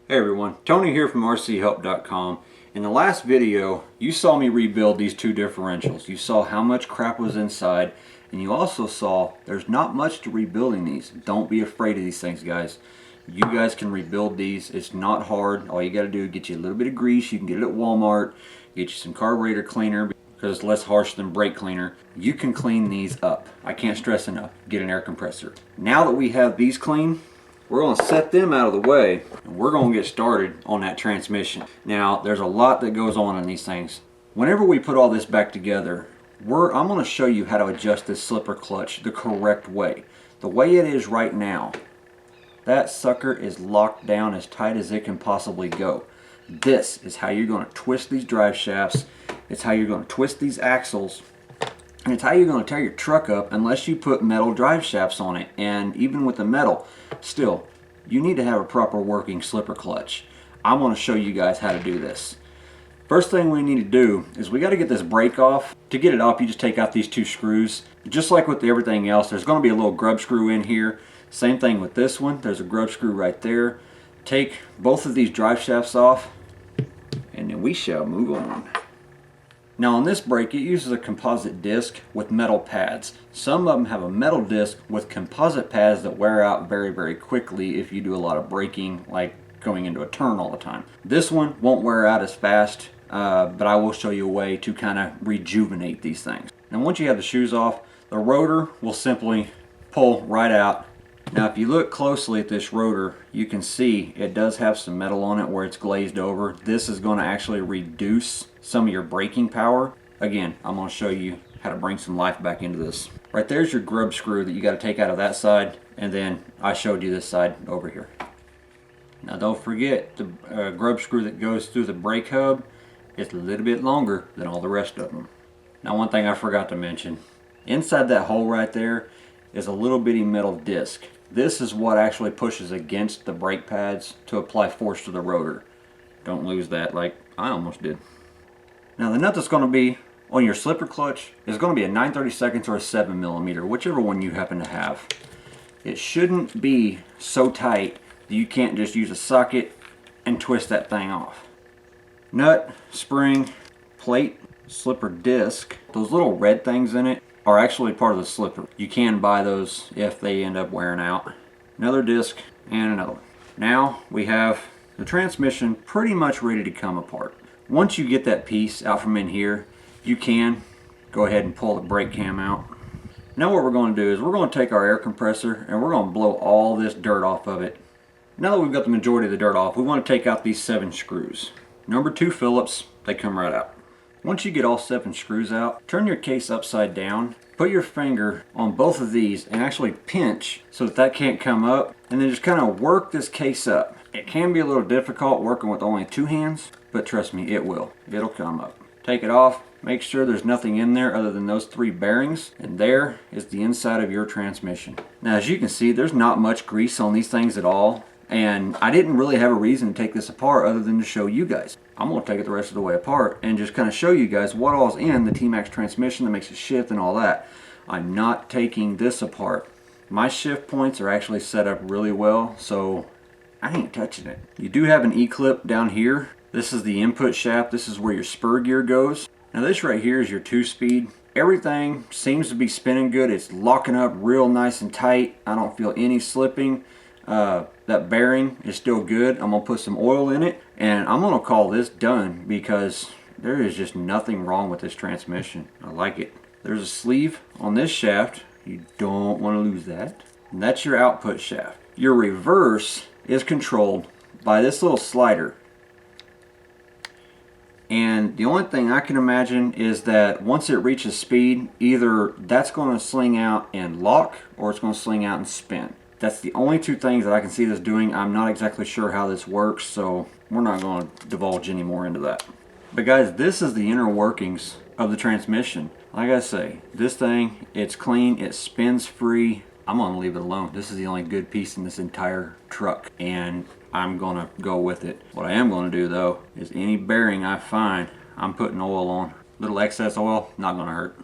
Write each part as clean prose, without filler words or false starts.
Hey everyone, Tony here from rchelp.com. In the last video, you saw me rebuild these two differentials. You saw how much crap was inside, and you also saw there's not much to rebuilding these. Don't be afraid of these things, guys. You guys can rebuild these. It's not hard. All you got to do is get you a little bit of grease. You can get it at Walmart. Get you some carburetor cleaner because it's less harsh than brake cleaner. You can clean these up. I can't stress enough. Get an air compressor. Now that we have these clean, we're going to set them out of the way and we're going to get started on that transmission. Now there's a lot that goes on in these things. Whenever we put all this back together, I'm going to show you how to adjust this slipper clutch the correct way. The way it is right now, that sucker is locked down as tight as it can possibly go. This is how you're going to twist these drive shafts. It's how you're going to twist these axles. And it's how you're going to tear your truck up unless you put metal drive shafts on it. And even with the metal, still, you need to have a proper working slipper clutch. I want to show you guys how to do this. First thing we need to do is we got to get this brake off. To get it off, you just take out these two screws. Just like with everything else, there's going to be a little grub screw in here. Same thing with this one. There's a grub screw right there. Take both of these drive shafts off, and then we shall move on. Now on this brake, it uses a composite disc with metal pads. Some of them have a metal disc with composite pads that wear out very, very quickly if you do a lot of braking, like going into a turn all the time. This one won't wear out as fast, but I will show you a way to kind of rejuvenate these things. And once you have the shoes off, the rotor will simply pull right out. Now if you look closely at this rotor, you can see it does have some metal on it where it's glazed over. This is going to actually reduce some of your braking power. Again, I'm going to show you how to bring some life back into this. Right there's your grub screw that you got to take out of that side, and then I showed you this side over here. Now don't forget the grub screw that goes through the brake hub is a little bit longer than all the rest of them. Now one thing I forgot to mention, inside that hole right there is a little bitty metal disc. This is what actually pushes against the brake pads to apply force to the rotor. Don't lose that like I almost did. Now the nut that's going to be on your slipper clutch is going to be a 9/32 or a 7mm, whichever one you happen to have. It shouldn't be so tight that you can't just use a socket and twist that thing off. Nut, spring, plate, slipper disc, those little red things in it are actually part of the slipper. You can buy those if they end up wearing out. Another disc and another one. Now we have the transmission pretty much ready to come apart. Once you get that piece out from in here, you can go ahead and pull the brake cam out. Now what we're going to do is we're going to take our air compressor and we're going to blow all this dirt off of it. Now that we've got the majority of the dirt off, we want to take out these 7 screws. Number 2 Phillips, they come right out. Once you get all 7 screws out, turn your case upside down, put your finger on both of these and actually pinch so that can't come up, and then just kind of work this case up. It can be a little difficult working with only 2 hands, but trust me, it will. It'll come up. Take it off, make sure there's nothing in there other than those 3 bearings, and there is the inside of your transmission. Now as you can see, there's not much grease on these things at all, and I didn't really have a reason to take this apart other than to show you guys. I'm going to take it the rest of the way apart and just kind of show you guys what all's in the T-Maxx transmission that makes it shift and all that. I'm not taking this apart. My shift points are actually set up really well, so I ain't touching it. You do have an E-clip down here. This is the input shaft. This is where your spur gear goes. Now this right here is your 2-speed. Everything seems to be spinning good. It's locking up real nice and tight. I don't feel any slipping. That bearing is still good. I'm going to put some oil in it and I'm going to call this done because there is just nothing wrong with this transmission. I like it. There's a sleeve on this shaft. You don't want to lose that. And that's your output shaft. Your reverse is controlled by this little slider. And the only thing I can imagine is that once it reaches speed, either that's going to sling out and lock or it's going to sling out and spin. That's the only 2 things that I can see this doing. I'm not exactly sure how this works, so we're not going to divulge any more into that. But guys, this is the inner workings of the transmission. Like I say, this thing, it's clean, it spins free. I'm going to leave it alone. This is the only good piece in this entire truck, and I'm going to go with it. What I am going to do though is any bearing I find, I'm putting oil on. Little excess oil, not going to hurt.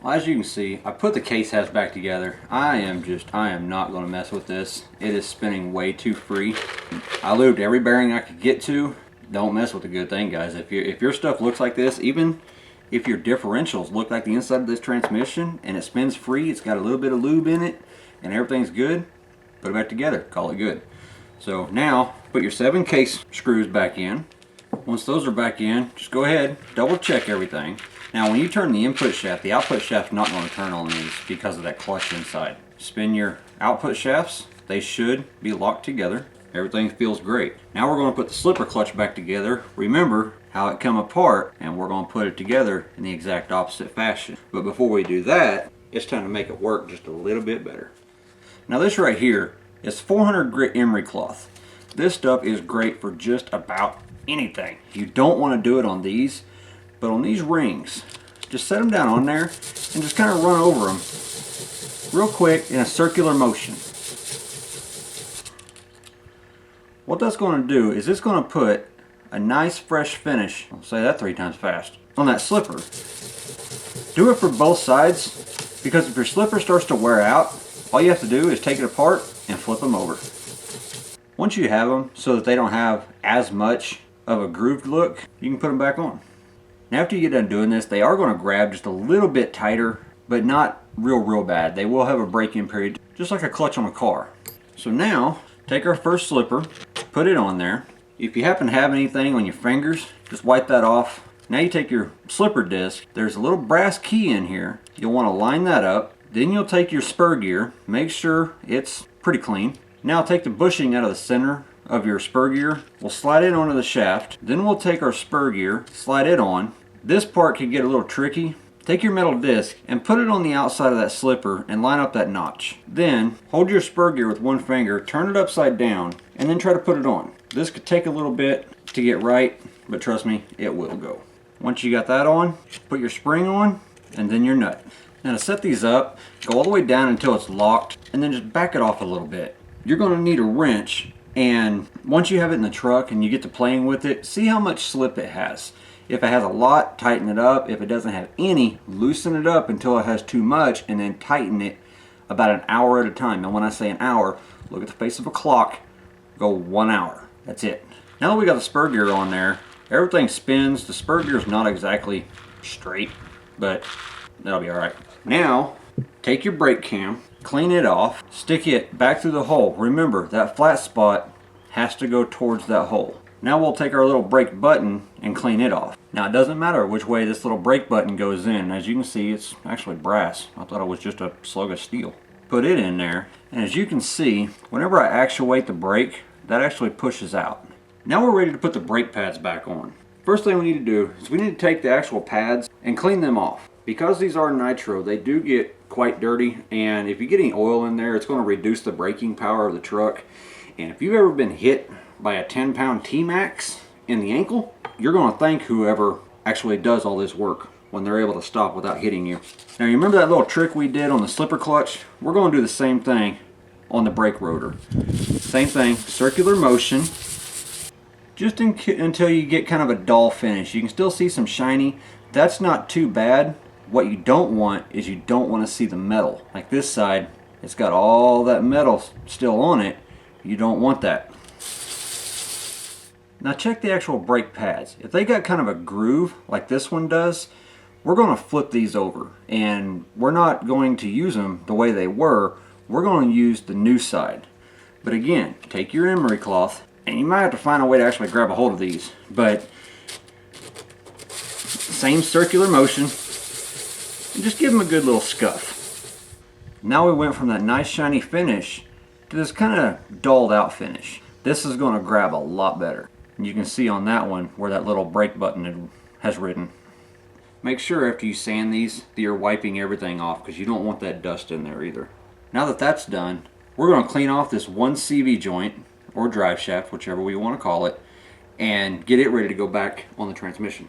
Well, as you can see, I put the case heads back together. I am not going to mess with this. It is spinning way too free. I lubed every bearing I could get to. Don't mess with the good thing, guys. If your stuff looks like this, even if your differentials look like the inside of this transmission and it spins free, it's got a little bit of lube in it and everything's good, put it back together, call it good. So now, put your 7 case screws back in. Once those are back in, just go ahead, double check everything. Now when you turn the input shaft, the output shaft's not going to turn on these because of that clutch inside. Spin your output shafts, they should be locked together. Everything feels great. Now we're going to put the slipper clutch back together. Remember how it come apart, and we're going to put it together in the exact opposite fashion. But before we do that, it's time to make it work just a little bit better. Now this right here is 400 grit emery cloth. This stuff is great for just about anything. You don't want to do it on these, but on these rings, just set them down on there and just kind of run over them real quick in a circular motion. What that's going to do is it's going to put a nice fresh finish, I'll say that 3 times fast, on that slipper. Do it for both sides, because if your slipper starts to wear out, all you have to do is take it apart and flip them over. Once you have them so that they don't have as much of a grooved look, you can put them back on. Now after you get done doing this, they are going to grab just a little bit tighter, but not real bad. They will have a break-in period, just like a clutch on a car. So now, take our first slipper, put it on there. If you happen to have anything on your fingers, just wipe that off. Now you take your slipper disc, there's a little brass key in here. You'll want to line that up. Then you'll take your spur gear, make sure it's pretty clean. Now take the bushing out of the center of your spur gear. We'll slide it onto the shaft. Then we'll take our spur gear, slide it on. This part can get a little tricky. Take your metal disc and put it on the outside of that slipper and line up that notch. Then hold your spur gear with one finger, turn it upside down, and then try to put it on. This could take a little bit to get right, but trust me, it will go. Once you got that on, put your spring on and then your nut. Now to set these up, go all the way down until it's locked and then just back it off a little bit. You're going to need a wrench, and once you have it in the truck and you get to playing with it, see how much slip it has. If it has a lot, tighten it up. If it doesn't have any, loosen it up until it has too much and then tighten it about an hour at a time. And when I say an hour, look at the face of a clock, go 1 hour. That's it. Now that we got the spur gear on there, everything spins. The spur gear is not exactly straight, but that'll be all right. Now, take your brake cam, clean it off, stick it back through the hole. Remember, that flat spot has to go towards that hole. Now we'll take our little brake button and clean it off. Now it doesn't matter which way this little brake button goes in. As you can see, it's actually brass. I thought it was just a slug of steel. Put it in there, and as you can see, whenever I actuate the brake, that actually pushes out. Now we're ready to put the brake pads back on. First thing we need to do is we need to take the actual pads and clean them off. Because these are nitro, they do get quite dirty, and if you get any oil in there, it's going to reduce the braking power of the truck. And if you've ever been hit by a 10-pound T-Maxx in the ankle, you're going to thank whoever actually does all this work when they're able to stop without hitting you. Now you remember that little trick we did on the slipper clutch? We're going to do the same thing on the brake rotor. Same thing, circular motion, just until you get kind of a dull finish. You can still see some shiny. That's not too bad. What you don't want is you don't want to see the metal. Like this side, it's got all that metal still on it. You don't want that. Now check the actual brake pads. If they got kind of a groove like this one does, we're going to flip these over, and we're not going to use them the way they were. We're going to use the new side. But again, take your emery cloth, and you might have to find a way to actually grab a hold of these, but same circular motion, and just give them a good little scuff. Now we went from that nice shiny finish to this kind of dulled out finish. This is going to grab a lot better. You can see on that one where that little brake button has ridden. Make sure after you sand these that you're wiping everything off, because you don't want that dust in there either. Now that that's done, we're going to clean off this one CV joint or drive shaft, whichever we want to call it, and get it ready to go back on the transmission.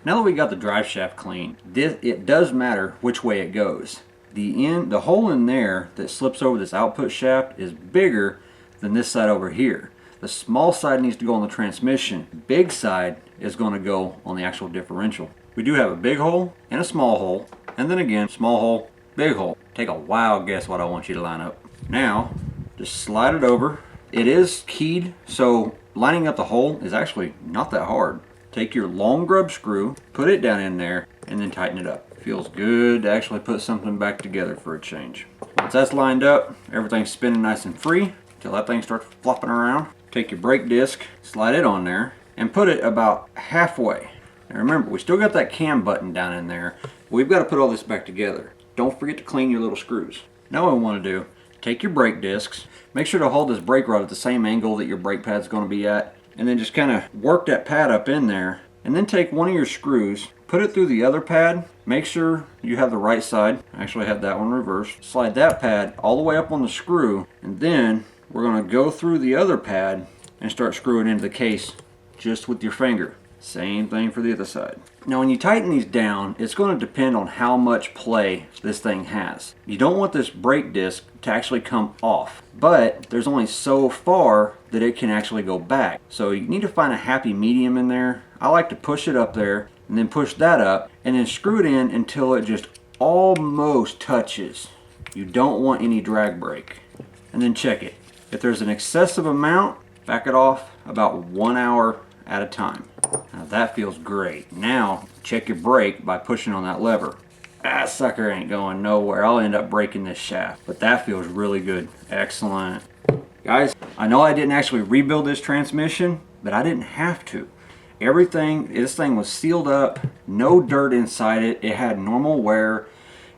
Now that we got the drive shaft clean, it does matter which way it goes. The hole in there that slips over this output shaft is bigger than this side over here. The small side needs to go on the transmission. Big side is going to go on the actual differential. We do have a big hole and a small hole. and then again, small hole, big hole. Take a wild guess what I want you to line up. Now, just slide it over. It is keyed, so lining up the hole is actually not that hard. Take your long grub screw, put it down in there, and then tighten it up. Feels good to actually put something back together for a change. Once that's lined up, everything's spinning nice and free until that thing starts flopping around. Take your brake disc, slide it on there, and put it about halfway. Now remember, we still got that cam button down in there. We've got to put all this back together. Don't forget to clean your little screws. Now what we want to do, take your brake discs, make sure to hold this brake rod at the same angle that your brake pad's going to be at, and then just kind of work that pad up in there, and then take one of your screws, put it through the other pad, make sure you have the right side. I actually have that one reversed. Slide that pad all the way up on the screw, and then we're going to go through the other pad and start screwing into the case just with your finger. Same thing for the other side. Now when you tighten these down, it's going to depend on how much play this thing has. You don't want this brake disc to actually come off, but there's only so far that it can actually go back. So you need to find a happy medium in there. I like to push it up there and then push that up and then screw it in until it just almost touches. You don't want any drag brake. And then check it. If there's an excessive amount, back it off about 1 hour at a time. Now that feels great. Now check your brake by pushing on that lever. That sucker ain't going nowhere. I'll end up breaking this shaft, but that feels really good. Excellent. Guys, I know I didn't actually rebuild this transmission, but I didn't have to. This thing was sealed up, no dirt inside it. It had normal wear.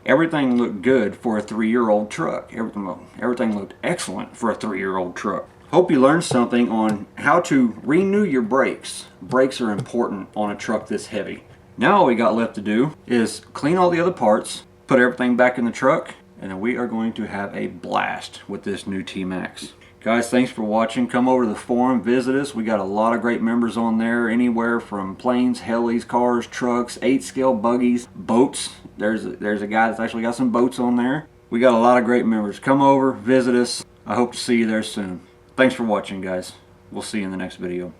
Everything looked good for a 3-year-old truck. Everything looked excellent for a 3-year-old truck. Hope you learned something on how to renew your brakes. Brakes are important on a truck this heavy. Now all we got left to do is clean all the other parts, put everything back in the truck, and then we are going to have a blast with this new T-Maxx. Guys, thanks for watching. Come over to the forum, visit us. We got a lot of great members on there, anywhere from planes, helis, cars, trucks, 8-scale buggies, boats. There's a guy that's actually got some boats on there. We got a lot of great members. Come over, visit us. I hope to see you there soon. Thanks for watching, guys. We'll see you in the next video.